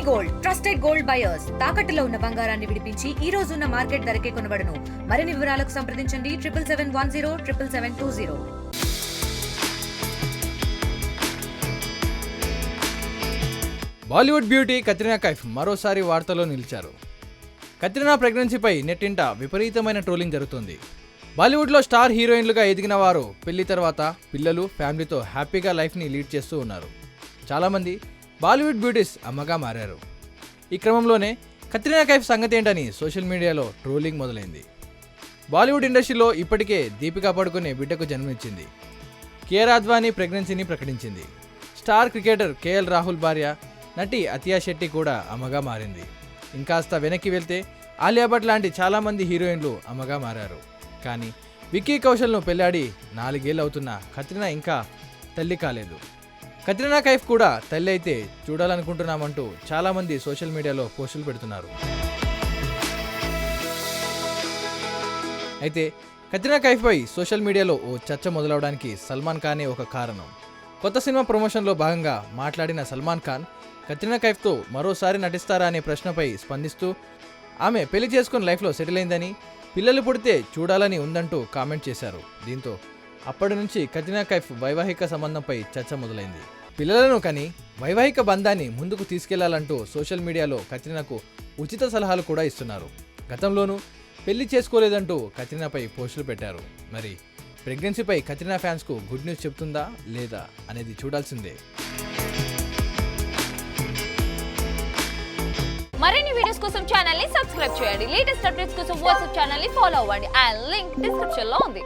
Gold trusted gold buyers తాకట్టులో ఉన్న బంగారాన్ని విడిపించి ఈ రోజు ఉన్న మార్కెట్ ధరకే కొనబడును. మరిన్ని వివరాలకు సంప్రదించండి 7710 బాలీవుడ్ బ్యూటీ కత్రినా కైఫ్ మరోసారి వార్తల్లో నిలిచారు. కత్రినా ప్రెగ్నెన్సీపై నెట్టింట విపరీతమైన ట్రోలింగ్ జరుగుతుంది. బాలీవుడ్లో స్టార్ హీరోయిన్లుగా ఎదిగిన వారు పెళ్లి తర్వాత పిల్లలు ఫ్యామిలీతో హ్యాపీగా లైఫ్ని లీడ్ చేస్తూ ఉన్నారు. చాలామంది బాలీవుడ్ బ్యూటీస్ అమ్మగా మారారు. ఈ క్రమంలోనే కత్రినా కైఫ్ సంగతి ఏంటని సోషల్ మీడియాలో ట్రోలింగ్ మొదలైంది. బాలీవుడ్ ఇండస్ట్రీలో ఇప్పటికే దీపికా పడుకునే బిడ్డకు జన్మనిచ్చింది. కియారా అద్వానీ ప్రెగ్నెన్సీని ప్రకటించింది. స్టార్ క్రికెటర్ కేఎల్ రాహుల్ భార్య నటి అతియా శెట్టి కూడా అమ్మగా మారింది. ఇంకాస్త వెనక్కి వెళ్తే ఆలియా భట్ లాంటి చాలామంది హీరోయిన్లు అమ్మగా మారారు. కానీ విక్కీ కౌశల్ను పెళ్లాడి 4 ఏళ్ళు అవుతున్న కత్రినా ఇంకా తల్లి కాలేదు. కత్రినా కైఫ్ కూడా తల్లి అయితే చూడాలనుకుంటున్నామంటూ చాలామంది సోషల్ మీడియాలో పోస్టులు పెడుతున్నారు. అయితే కత్రినా కైఫ్పై సోషల్ మీడియాలో ఓ చర్చ మొదలవడానికి సల్మాన్ ఖానే ఒక కారణం. కొత్త సినిమా ప్రమోషన్లో భాగంగా మాట్లాడిన సల్మాన్ ఖాన్ కత్రినా కైఫ్తో మరోసారి నటిస్తారా అనే ప్రశ్నపై స్పందిస్తూ ఆమె పెళ్లి చేసుకుని లైఫ్లో సెటిల్ అయిందని, పిల్లలు పుడితే చూడాలని ఉందంటూ కామెంట్ చేశారు. దీంతో అప్పటి నుంచి కత్రినా కైఫ్ వైవాహిక సంబంధంపై చర్చ మొదలైంది. పిల్లలను కని వైవాహిక బంధాన్ని ముందుకు తీసుకెళ్లాలంటూ సోషల్ మీడియాలో కత్రినాకు ఉచిత సలహాలు కూడా ఇస్తున్నారు. గతంలోనూ పెళ్లి చేసుకోలేదంటూ కత్రినాపై పోస్టులు పెట్టారు. మరి ప్రెగ్నెన్సీపై కత్రినా ఫ్యాన్స్కు గుడ్ న్యూస్ చెప్తుందా లేదా అనేది చూడాల్సిందే. మరిన్ని వీడియోస్ కోసం ఛానల్ ని సబ్స్క్రైబ్ చేయండి. లేటెస్ట్ అప్డేట్స్ కోసం వాట్సాప్ ఛానల్ ని ఫాలో అవ్వండి. ఆ లింక్ డిస్క్రిప్షన్ లో ఉంది.